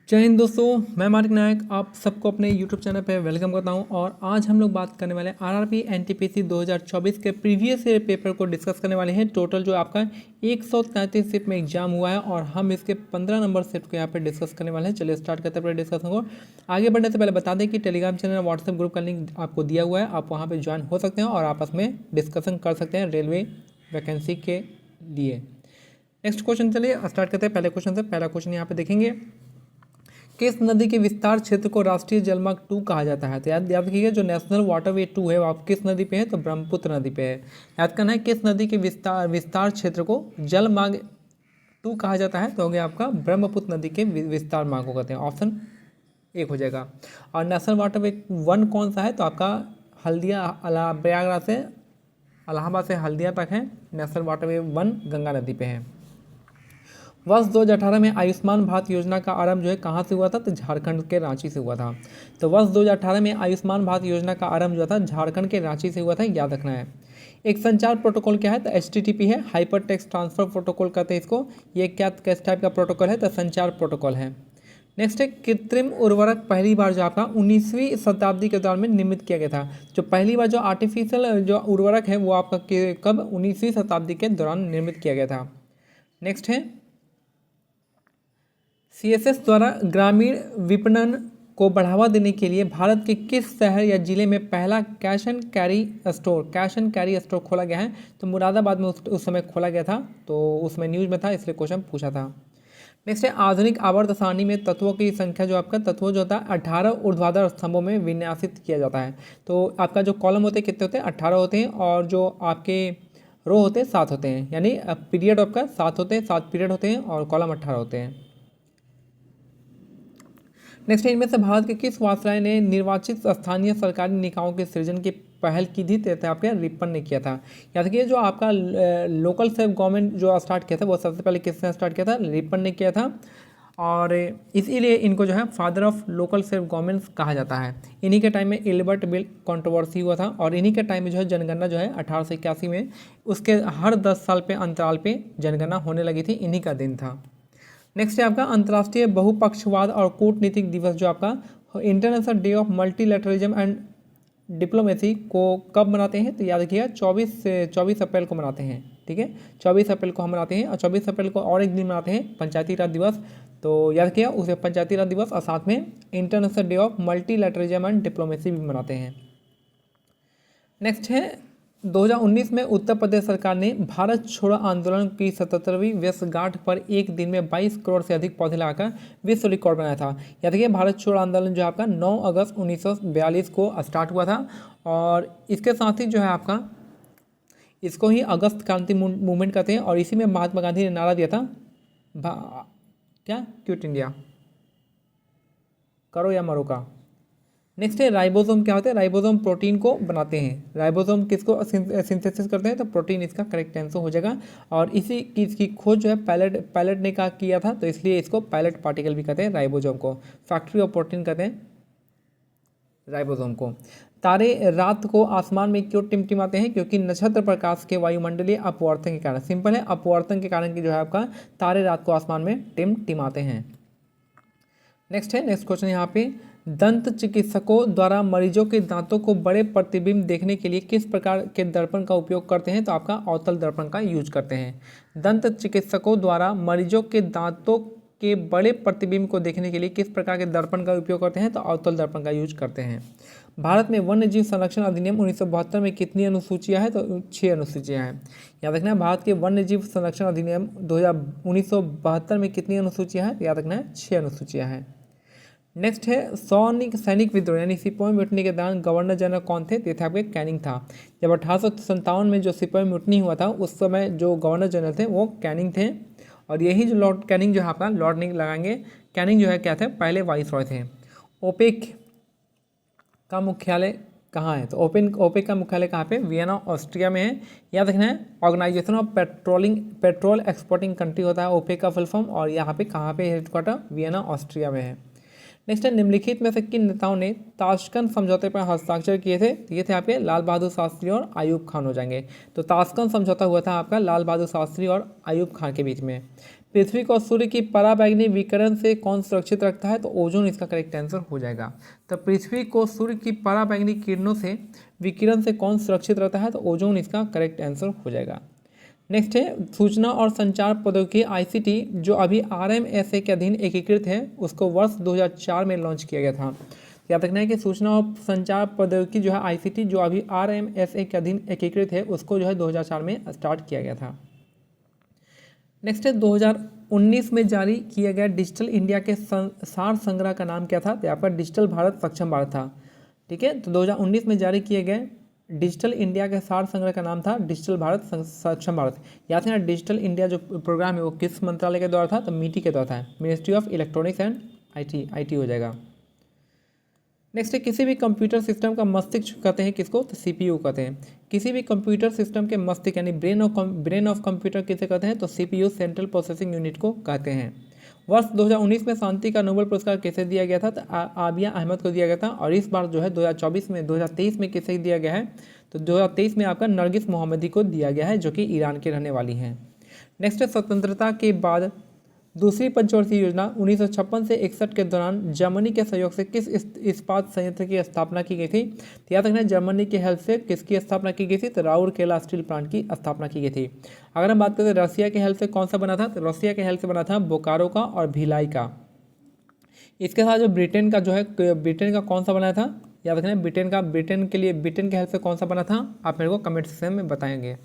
जय हिंद दोस्तों, मैं मानिक नायक आप सबको अपने YouTube चैनल पे वेलकम करता हूं। और आज हम लोग बात करने वाले हैं आरआरबी एनटीपीसी 2024 के प्रीवियस ईयर पेपर को डिस्कस करने वाले हैं। टोटल जो आपका 133 शिफ्ट में एग्जाम हुआ है और हम इसके 15 नंबर शिफ्ट को यहाँ पे डिस्कस करने वाले हैं। चलिए स्टार्ट करते हैं पहले डिस्कशन को। आगे बढ़ने से पहले बता दें कि टेलीग्राम चैनल और व्हाट्सएप ग्रुप का लिंक आपको दिया हुआ है, आप वहाँ पर ज्वाइन हो सकते हैं और आपस में डिस्कशन कर सकते हैं रेलवे वैकेंसी के लिए। नेक्स्ट क्वेश्चन चलिए स्टार्ट करते हैं। पहले क्वेश्चन से पहला क्वेश्चन यहाँ पे देखेंगे, किस नदी के विस्तार क्षेत्र को राष्ट्रीय जलमार्ग 2 कहा जाता है? तो याद रखिएगा, जो नेशनल वाटरवे 2 है वो आप किस नदी पे है? तो ब्रह्मपुत्र नदी पे है। याद करना है किस नदी के विस्तार क्षेत्र को जलमार्ग 2 कहा जाता है? तो हो गया आपका ब्रह्मपुत्र नदी के विस्तार मार्ग को कहते हैं। ऑप्शन 1 हो जाएगा। और नेशनल वाटरवे 1 कौन सा है? तो आपका हल्दिया प्रयागराज से इलाहाबाद से हल्दिया तक है। नेशनल वाटरवे 1 गंगा नदी पे है। वर्ष 2018 में आयुष्मान भारत योजना का आरंभ जो है कहाँ से हुआ था? तो झारखंड के रांची से हुआ था। तो वर्ष 2018 में आयुष्मान भारत योजना का आरंभ जो था झारखंड के रांची से हुआ था, याद रखना है। एक संचार प्रोटोकॉल क्या है? तो HTTP है, हाइपर टेक्स्ट ट्रांसफर प्रोटोकॉल कहते हैं इसको। ये क्या किस टाइप का प्रोटोकॉल है? तो संचार प्रोटोकॉल है। नेक्स्ट है, कृत्रिम उर्वरक पहली बार जो आपका 19वीं शताब्दी के दौरान में निर्मित किया गया था। जो पहली बार जो आर्टिफिशियल जो उर्वरक है वो आपका कब? 19वीं शताब्दी के दौरान निर्मित किया गया था। नेक्स्ट है, CSS द्वारा ग्रामीण विपणन को बढ़ावा देने के लिए भारत के किस शहर या जिले में पहला कैश एंड कैरी स्टोर खोला गया है? तो मुरादाबाद में उस समय खोला गया था, तो उसमें न्यूज़ में था, इसलिए क्वेश्चन पूछा था। नेक्स्ट है, आधुनिक आवर्त सारणी में तत्वों की संख्या जो आपका तत्वों जो होता है 18 ऊर्ध्वाधर स्तंभों में विन्यासित किया जाता है। तो आपका जो कॉलम होते हैं कितने होते हैं? 18 होते हैं। और जो आपके रो होते हैं 7 होते हैं, यानी पीरियड आपका 7 होते हैं, 7 पीरियड होते हैं और कॉलम 18 होते हैं। नेक्स्ट है, इनमें से भारत के किस वायसराय ने निर्वाचित स्थानीय सरकारी निकायों के सृजन की पहल की थी? तो आपके रिपन ने किया था। याद रखिए, जो आपका लोकल सेल्फ गवर्नमेंट जो स्टार्ट किया था वो सबसे पहले किसने स्टार्ट किया था? रिपन ने किया था। और इसीलिए इनको जो है father of local self governments कहा जाता है। इन्हीं के टाइम में इल्बर्ट बिल कंट्रोवर्सी हुआ था और इन्हीं के टाइम में जो है जनगणना जो है 1881 में उसके हर 10 साल पे अंतराल पे जनगणना होने लगी थी, इन्हीं का दिन था। नेक्स्ट है आपका अंतर्राष्ट्रीय बहुपक्षवाद और कूटनीतिक दिवस जो आपका international day of multilateralism and diplomacy को कब मनाते हैं? तो याद रखिएगा 24 अप्रैल को मनाते हैं। ठीक है, 24 अप्रैल को हम मनाते हैं। और 24 अप्रैल को और एक दिन मनाते हैं, पंचायती राज दिवस। तो याद रखिएगा उसे पंचायती राज दिवस और साथ में international day of multilateralism and diplomacy भी मनाते हैं। नेक्स्ट है, 2019 में उत्तर प्रदेश सरकार ने भारत छोड़ो आंदोलन की 77वीं वर्षगांठ पर एक दिन में 22 करोड़ से अधिक पौधे लगाकर विश्व रिकॉर्ड बनाया था। याद रखिए, भारत छोड़ो आंदोलन जो है आपका 9 अगस्त 1942 को स्टार्ट हुआ था और इसके साथ ही जो है आपका इसको ही अगस्त क्रांति मूवमेंट कहते हैं। और इसी में महात्मा गांधी ने नारा दिया था, क्या? क्विट इंडिया, करो या मरो का। नेक्स्ट है, राइबोसोम क्या होता है? राइबोसोम प्रोटीन को बनाते हैं। राइबोसोम किसको सिंथेसिस करते हैं? तो प्रोटीन इसका करेक्ट आंसर हो जाएगा। और इसी की इसकी खोज जो है पैलेट ने किया था, तो इसलिए इसको पैलेट पार्टिकल भी कहते हैं राइबोसोम को। फैक्ट्री ऑफ प्रोटीन कहते हैं राइबोसोम को। तारे रात को आसमान में क्यों टिमटिमाते हैं? क्योंकि नक्षत्र प्रकाश के वायुमंडलीय अपवर्तन के कारण। सिंपल है, अपवर्तन के कारण की जो है आपका तारे रात को आसमान में टिमटिमाते हैं। नेक्स्ट है, नेक्स्ट क्वेश्चन यहाँ पे, दंत चिकित्सकों द्वारा मरीजों के दांतों को बड़े प्रतिबिंब देखने के लिए किस प्रकार के दर्पण का उपयोग करते हैं? तो आपका अवतल दर्पण का यूज करते हैं। दंत चिकित्सकों द्वारा मरीजों के दांतों के बड़े प्रतिबिंब को देखने के लिए किस प्रकार के दर्पण का उपयोग करते हैं? तो अवतल दर्पण का यूज करते हैं। भारत में वन्य जीव संरक्षण अधिनियम 1972 में कितनी अनुसूचियां हैं? तो 6 अनुसूचियां हैं। याद रखना है, भारत के वन्य जीव संरक्षण अधिनियम 1972 में कितनी अनुसूचियां हैं? याद रखना है 6 अनुसूचियां हैं। नेक्स्ट है, सैनिक विद्रोह यानी सिपाही म्यूटनी के दौरान गवर्नर जनरल कौन थे? तो थे आपके कैनिंग था। जब 1857 में जो सिपाही म्यूटनी हुआ था उस समय जो गवर्नर जनरल थे वो कैनिंग थे। और यही जो लॉर्ड कैनिंग जो है आपका लॉर्ड नहीं लगाएंगे, कैनिंग जो है क्या थे? पहले वाइसरॉय थे। ओपेक का मुख्यालय कहाँ है? तो ओपेक का मुख्यालय कहाँ पे? वियना ऑस्ट्रिया में है। याद रखना है, organisation of petrol exporting country होता है ओपेक का फुल फॉर्म। और यहाँ पे कहाँ पे हेडक्वार्टर? वियना ऑस्ट्रिया में है। नेक्स्ट है, निम्नलिखित में से किन नेताओं ने ताशकंद समझौते पर हस्ताक्षर किए थे? ये थे आपके लाल बहादुर शास्त्री और आयूब खान हो जाएंगे। तो ताशकंद समझौता हुआ था आपका लाल बहादुर शास्त्री और आयूब खान के बीच में। पृथ्वी को सूर्य की पराबैंगनी विकिरण से कौन सुरक्षित रखता है? तो ओजोन इसका करेक्ट आंसर हो जाएगा। तो पृथ्वी को सूर्य की पराबैंगनी किरणों से विकिरण से कौन सुरक्षित रहता है? तो ओजोन इसका करेक्ट आंसर हो जाएगा। नेक्स्ट है सूचना और संचार प्रौद्योगिकी आईसीटी जो अभी आरएमएसए के अधीन एकीकृत है, उसको वर्ष 2004 में लॉन्च किया गया था। याद रखना है कि सूचना और संचार प्रौद्योगिकी जो है आईसीटी जो अभी आरएमएसए के अधीन एकीकृत है, उसको जो है 2004 में स्टार्ट किया गया था। नेक्स्ट है 2019 में जारी किया गया डिजिटल इंडिया के सार संग्रह का नाम क्या था? तो आपका डिजिटल भारत सक्षम भारत था। ठीक है, तो 2019 में जारी किए गए डिजिटल इंडिया के सार संग्रह का नाम था डिजिटल भारत सक्षम भारत। याद रखना डिजिटल इंडिया जो प्रोग्राम है वो किस मंत्रालय के द्वारा था? तो मिटी के द्वारा था, ministry of electronics and IT हो जाएगा। नेक्स्ट है किसी भी कंप्यूटर सिस्टम का मस्तिष्क कहते हैं किसको? तो सीपीयू कहते हैं। किसी भी कंप्यूटर सिस्टम के मस्तिष्क यानी ब्रेन ऑफ कंप्यूटर किसे कहते हैं? तो सीपीयू सेंट्रल प्रोसेसिंग यूनिट को कहते हैं। वर्ष 2019 में शांति का नोबेल पुरस्कार किसे दिया गया था? तो आबिया अहमद को दिया गया था। और इस बार जो है 2023 में किसे दिया गया है? तो 2023 में आपका नरगिस मोहम्मदी को दिया गया है जो कि ईरान के रहने वाली हैं। नेक्स्ट है स्वतंत्रता के बाद दूसरी पंचवर्षीय योजना 1956 से 61 के दौरान जर्मनी के सहयोग से किस इस्पात संयंत्र की स्थापना की गई थी? तो याद रखना जर्मनी की हेल्प से किसकी स्थापना की गई थी? तो राउरकेला स्टील प्लांट की स्थापना की गई थी। अगर हम बात करें रसिया के हेल्प से कौन सा बना था? तो रसिया के हेल्प से बना था बोकारो का और भिलाई का। इसके साथ जो ब्रिटेन का जो है ब्रिटेन का कौन सा बनाया था? याद रखना ब्रिटेन के हेल्प से कौन सा बना था? आप मेरे को कमेंट सेक्शन में बताएंगे।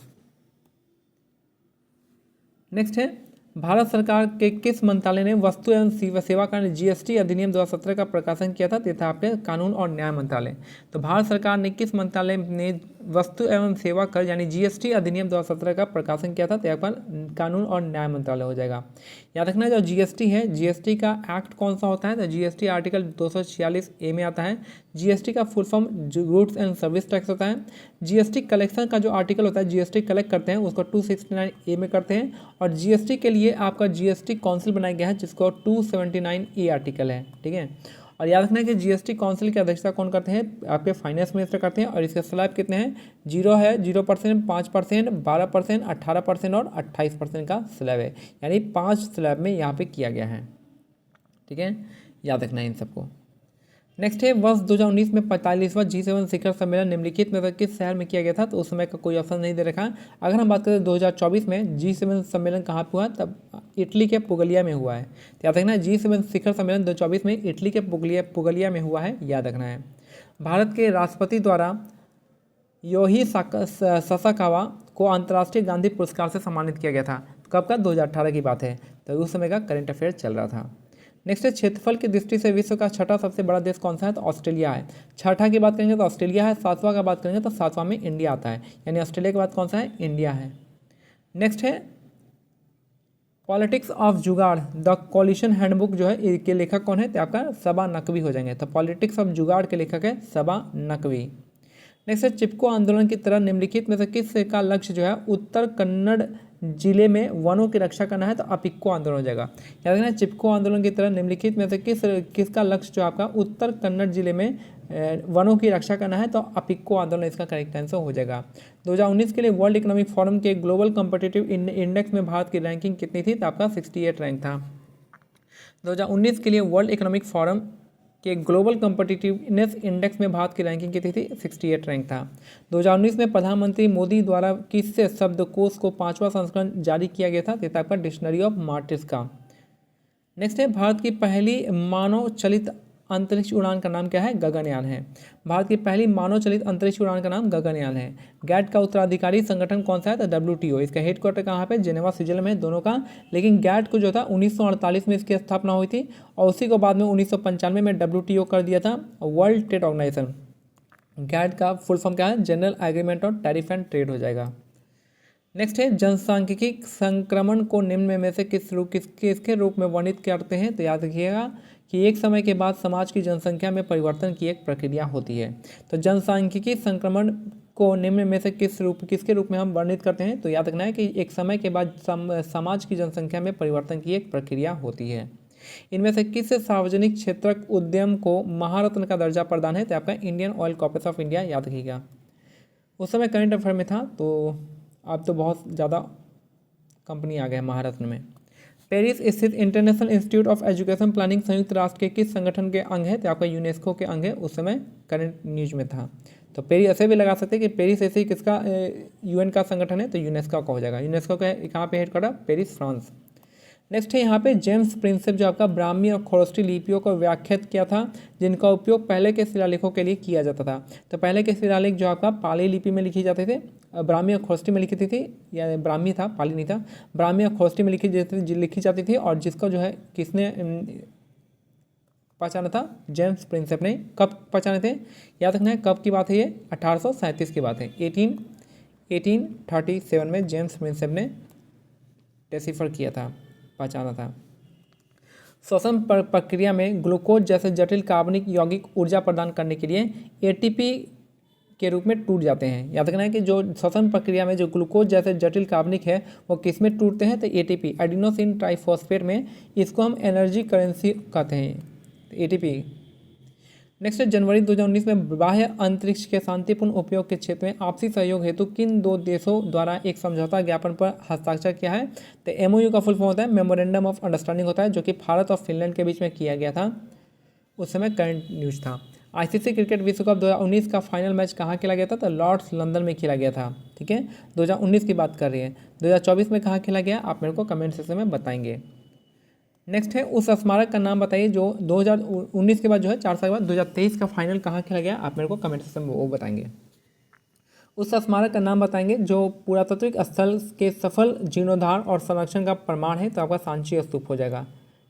नेक्स्ट है भारत सरकार के किस मंत्रालय ने वस्तु एवं सेवा कर जीएसटी अधिनियम 2017 का प्रकाशन किया था? तथा आपके कानून और न्याय मंत्रालय। तो भारत सरकार ने किस मंत्रालय ने वस्तु एवं सेवा कर यानी जीएसटी अधिनियम 2017 का प्रकाशन किया था? तो यहाँ पर कानून और न्याय मंत्रालय हो जाएगा। याद रखना जो जीएसटी है, जीएसटी का एक्ट कौन सा होता है? तो जीएसटी आर्टिकल 246A में आता है। जीएसटी का full form goods and service tax होता है। जीएसटी कलेक्शन का जो आर्टिकल होता है, जीएसटी कलेक्ट करते हैं उसको 269A में करते हैं। और जीएसटी के लिए आपका जीएसटी काउंसिल बनाया गया है जिसको 279A आर्टिकल है। ठीक है, और याद रखना है कि जीएसटी काउंसिल की अध्यक्षता कौन करते हैं? आपके फाइनेंस मिनिस्टर करते हैं। और इसके स्लैब कितने हैं? 0 है, 0%, 5%, 12%, 18% और 28% का स्लैब है, यानी 5 स्लैब में यहाँ पे किया गया है। ठीक है, याद रखना है इन सबको। नेक्स्ट है वर्ष 2019 में 45वां G7 शिखर सम्मेलन निम्नलिखित में किस शहर में किया गया था? तो उस समय का कोई ऑप्शन नहीं दे रखा है। अगर हम बात करें 2024 में G7 सम्मेलन कहाँ पे हुआ? तब इटली के पुगलिया में हुआ है। तो याद रखना है G7 शिखर सम्मेलन 2024 में इटली के पुगलिया में हुआ है, याद रखना है। भारत के राष्ट्रपति द्वारा योही ससाकावा को अंतर्राष्ट्रीय गांधी पुरस्कार से सम्मानित किया गया था। कब का? 2018 की बात है, तो उस समय का करंट अफेयर चल रहा था। नेक्स्ट है क्षेत्रफल की दृष्टि से विश्व का छठा सबसे बड़ा देश कौन सा है? तो ऑस्ट्रेलिया है। छठा की बात करेंगे तो ऑस्ट्रेलिया है। सातवां का बात करेंगे तो सातवां में इंडिया आता है, यानी ऑस्ट्रेलिया के बाद कौन सा है? इंडिया है। नेक्स्ट है पॉलिटिक्स ऑफ जुगाड़ द कॉलिशन हैंडबुक जो है के लेखक कौन है? तो आपका सबा नकवी हो जाएंगे। तो पॉलिटिक्स ऑफ जुगाड़ के लेखक है सबा नकवी। नेक्स्ट है चिपको आंदोलन की तरह निम्नलिखित में से किस का लक्ष्य जो है उत्तर कन्नड़ जिले में वनों की रक्षा करना है? तो अपिक्को आंदोलन हो जाएगा। याद रखना चिपको आंदोलन की तरह निम्नलिखित में से किसका लक्ष्य जो आपका उत्तर कन्नड़ जिले में वनों की रक्षा करना है? तो अपिक्को आंदोलन इसका करेक्ट आंसर हो जाएगा। 2019 के लिए वर्ल्ड इकोनॉमिक फोरम के ग्लोबल कॉम्पिटिटिव इंडेक्स में भारत की रैंकिंग कितनी थी? तो आपका 68 रैंक था। 2019 के लिए वर्ल्ड इकोनॉमिक फोरम के ग्लोबल कॉम्पिटिटिवनेस इंडेक्स में भारत की रैंकिंग कितनी थी? 68 रैंक था। 2019 में प्रधानमंत्री मोदी द्वारा किससे शब्दकोश को 5वां संस्करण जारी किया गया था? तो आपका डिक्शनरी ऑफ मार्टिस का। नेक्स्ट है भारत की पहली मानव चलित अंतरिक्ष उड़ान का नाम क्या है? गगनयान है। भारत की पहली मानव चलित अंतरिक्ष उड़ान का नाम गगनयान है। गैट का उत्तराधिकारी संगठन कौन सा है? तो WTO। इसका हेडक्वार्टर कहाँ पे? जेनेवा स्विट्जरलैंड में, दोनों का। लेकिन गैट को जो था 1948 में इसकी स्थापना हुई थी और उसी को बाद में 1995 में WTO कर दिया था, वर्ल्ड ट्रेड ऑर्गेनाइजेशन। गैट का फुल फॉर्म क्या है? General agreement on tariff and trade हो जाएगा। नेक्स्ट है जनसांख्यिकी संक्रमण को निम्न में से किसके रूप में वर्णित करते हैं? तो याद रखिएगा कि एक समय के बाद समाज की जनसंख्या में परिवर्तन की एक प्रक्रिया होती है। तो जनसांख्यिकी संक्रमण को निम्न में से किसके रूप में हम वर्णित करते हैं? तो याद रखना है कि एक समय के बाद समाज की जनसंख्या में परिवर्तन की एक प्रक्रिया होती है। इनमें से किस सार्वजनिक क्षेत्रक उद्यम को महारत्न का दर्जा प्रदान है? तो आपका Indian oil corporation of India, याद रखिएगा। उस समय करंट अफेयर में था, तो अब तो बहुत ज़्यादा कंपनी आ गया महारत्न में। पेरिस स्थित international institute of education planning संयुक्त राष्ट्र के किस संगठन के अंग है? तो आपका यूनेस्को के अंग है, उस समय करंट न्यूज में था। तो पेरिस ऐसे भी लगा सकते हैं कि पेरिस ऐसे ही किसका यूएन का संगठन है, तो यूनेस्को का हो जाएगा। यूनेस्को का कहाँ पे हेडक्वार्टर? Paris, France. नेक्स्ट है यहाँ पे जेम्स प्रिंसेप जो आपका ब्राह्मी और खरोष्टी लिपियों को व्याख्यात किया था, जिनका उपयोग पहले के शिलालेखों के लिए किया जाता था। तो पहले के शिलालेख जो आपका पाली लिपि में लिखे जाते थे, ब्राह्मी और खरोष्टी में लिखी थी, या ब्राह्मी था, पाली नहीं था, ब्राह्मी और खरोष्टी में लिखी जाती थी, और जिसको जो है किसने पहचाना था? जेम्स प्रिंसेप ने। कब पहचाने थे? याद रखना है कब की बात है ये? 1837 की बात है। 1837 में जेम्स प्रिंसेप ने डेसिफर किया था, पहचाना था। श्वसन प्रक्रिया में ग्लूकोज जैसे जटिल कार्बनिक यौगिक ऊर्जा प्रदान करने के लिए एटीपी के रूप में टूट जाते हैं। याद रखना है कि जो श्वसन प्रक्रिया में जो ग्लूकोज जैसे जटिल कार्बनिक है वो किस में टूटते हैं? तो एटीपी, एडिनोसिन ट्राइफॉस्फेट में। इसको हम एनर्जी करेंसी कहते हैं, एटीपी। नेक्स्ट है जनवरी 2019 में बाह्य अंतरिक्ष के शांतिपूर्ण उपयोग के क्षेत्र में आपसी सहयोग हेतु किन दो देशों द्वारा एक समझौता ज्ञापन पर हस्ताक्षर किया है? तो एमओयू का फुल फॉर्म होता है मेमोरेंडम ऑफ अंडरस्टैंडिंग होता है, जो कि भारत और फिनलैंड के बीच में किया गया था। उस समय करंट न्यूज था। आईसीसी क्रिकेट विश्व कप 2019 का फाइनल मैच कहाँ खेला गया था? तो लॉर्ड्स लंदन में खेला गया था। ठीक है, 2019 की बात कर रही है। 2024 में कहाँ खेला गया? आप मेरे को कमेंट सेक्शन में बताएंगे। नेक्स्ट है उस स्मारक का नाम बताइए जो 2019 के बाद जो है 4 साल के बाद 2023 का फाइनल कहाँ खेला गया? आप मेरे को कमेंट सेक्शन में वो बताएंगे। उस स्मारक का नाम बताएंगे जो पुरातात्विक स्थल के सफल जीर्णोद्धार और संरक्षण का प्रमाण है, तो आपका सांची स्तूप हो जाएगा।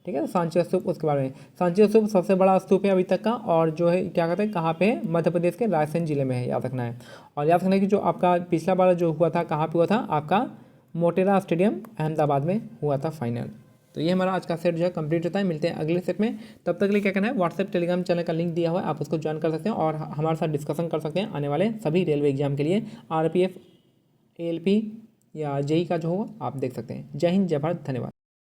ठीक है, सांची स्तूप उसके बारे में। सांची स्तूप सबसे बड़ा स्तूप है अभी तक का, और जो है क्या कहते हैं कहाँ पे है? मध्य प्रदेश के रायसेन जिले में है, याद रखना है। और याद रखना है कि जो आपका पिछला बार जो हुआ था कहाँ पे हुआ था? आपका मोटेरा स्टेडियम अहमदाबाद में हुआ था फाइनल। तो ये हमारा आज का सेट जो है कंप्लीट होता है। मिलते हैं अगले सेट में, तब तक के लिए क्या करना है? व्हाट्सएप टेलीग्राम चैनल का लिंक दिया हुआ है, आप उसको ज्वाइन कर सकते हैं और हमारे साथ डिस्कशन कर सकते हैं आने वाले सभी रेलवे एग्जाम के लिए। आरपीएफ, एएलपी या जेई का जो होगा आप देख सकते हैं। जय हिंद, जय भारत, धन्यवाद।